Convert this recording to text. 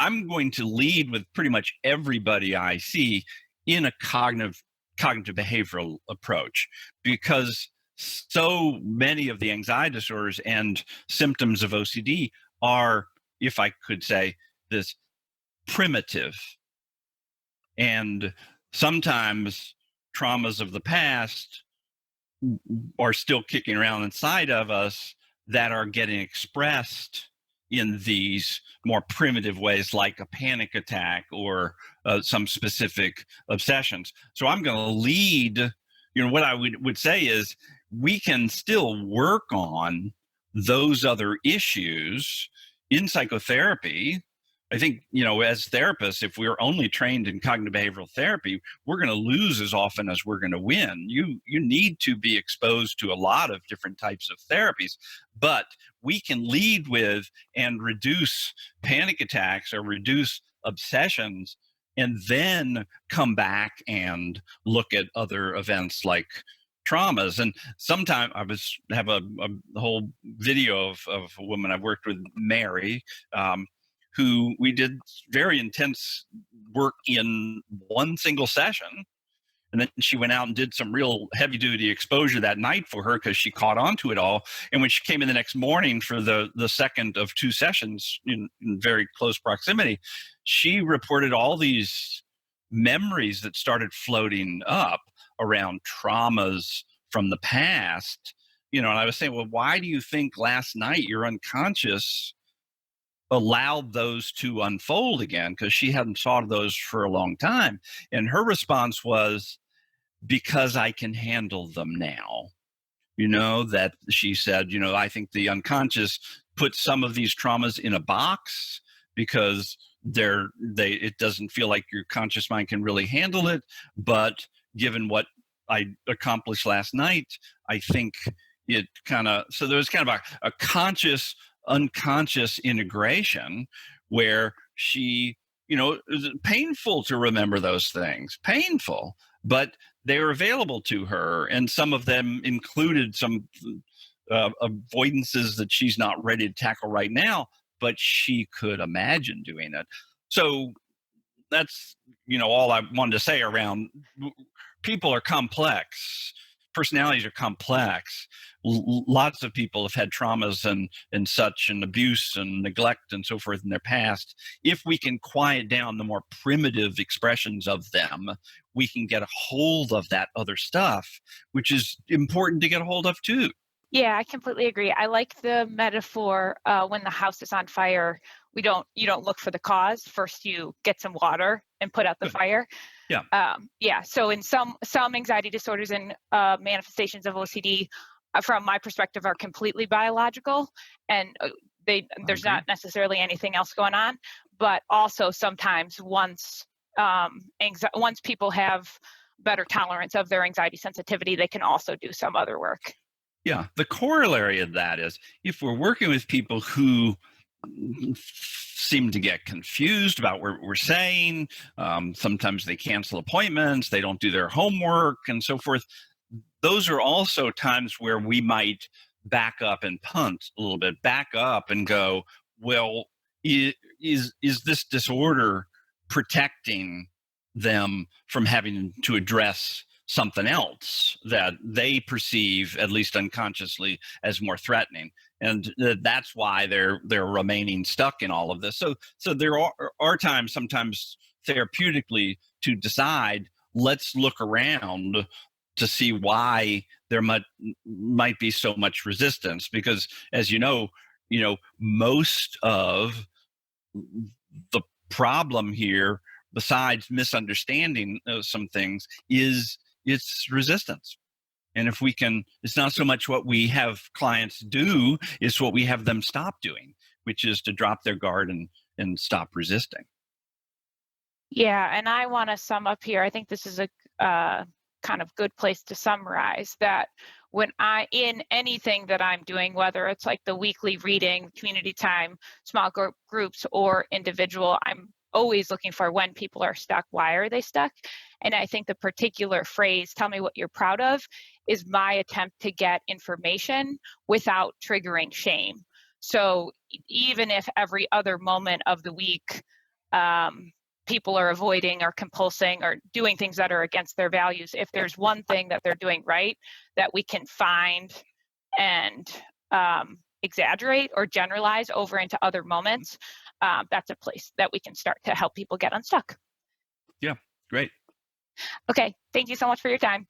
I'm going to lead with pretty much everybody I see in a cognitive behavioral approach, because so many of the anxiety disorders and symptoms of OCD are, if I could say, this primitive. And sometimes traumas of the past are still kicking around inside of us that are getting expressed in these more primitive ways, like a panic attack or some specific obsessions. So I'm going to lead, what I would say is we can still work on those other issues in psychotherapy. I think, as therapists, if we're only trained in cognitive behavioral therapy, we're going to lose as often as we're going to win. You need to be exposed to a lot of different types of therapies, but we can lead with and reduce panic attacks or reduce obsessions, and then come back and look at other events like traumas. And sometimes have a whole video of a woman I've worked with, Mary, who we did very intense work in one single session. And then she went out and did some real heavy duty exposure that night for her because she caught on to it all. And when she came in the next morning for the second of two sessions in very close proximity, she reported all these memories that started floating up around traumas from the past. And I was saying, well, why do you think last night your unconscious allowed those to unfold again? Because she hadn't thought of those for a long time. And her response was, because I can handle them now. That she said, I think the unconscious puts some of these traumas in a box because it doesn't feel like your conscious mind can really handle it. But given what I accomplished last night, I think it so there was kind of a conscious unconscious integration where she, it was painful to remember those things, painful, but they were available to her. And some of them included some avoidances that she's not ready to tackle right now, but she could imagine doing it. So that's, all I wanted to say around people are complex. Personalities are complex. Lots of people have had traumas and such, and abuse and neglect and so forth in their past. If we can quiet down the more primitive expressions of them, we can get a hold of that other stuff, which is important to get a hold of too. Yeah, I completely agree. I like the metaphor when the house is on fire. You don't look for the cause. First, you get some water and put out the fire. Yeah. So in some anxiety disorders and manifestations of OCD, from my perspective, are completely biological, and there's not necessarily anything else going on. But also sometimes once people have better tolerance of their anxiety sensitivity, they can also do some other work. Yeah. The corollary of that is if we're working with people who seem to get confused about what we're saying, sometimes they cancel appointments, they don't do their homework and so forth. Those are also times where we might back up and punt a little bit, back up and go, well, is this disorder protecting them from having to address something else that they perceive, at least unconsciously, as more threatening? And that's why they're remaining stuck in all of this. So there are times, sometimes therapeutically, to decide, let's look around to see why there might be so much resistance. Because as you know, most of the problem here, besides misunderstanding some things, is it's resistance. And if we can, it's not so much what we have clients do, it's what we have them stop doing, which is to drop their guard and stop resisting. Yeah, and I want to sum up here. I think this is a kind of good place to summarize that when in anything that I'm doing, whether it's like the weekly reading, community time, small groups, or individual, I'm always looking for when people are stuck, why are they stuck? And I think the particular phrase, tell me what you're proud of, is my attempt to get information without triggering shame. So even if every other moment of the week people are avoiding or compulsing or doing things that are against their values, if there's one thing that they're doing right that we can find and exaggerate or generalize over into other moments, that's a place that we can start to help people get unstuck. Yeah, great. Okay, thank you so much for your time.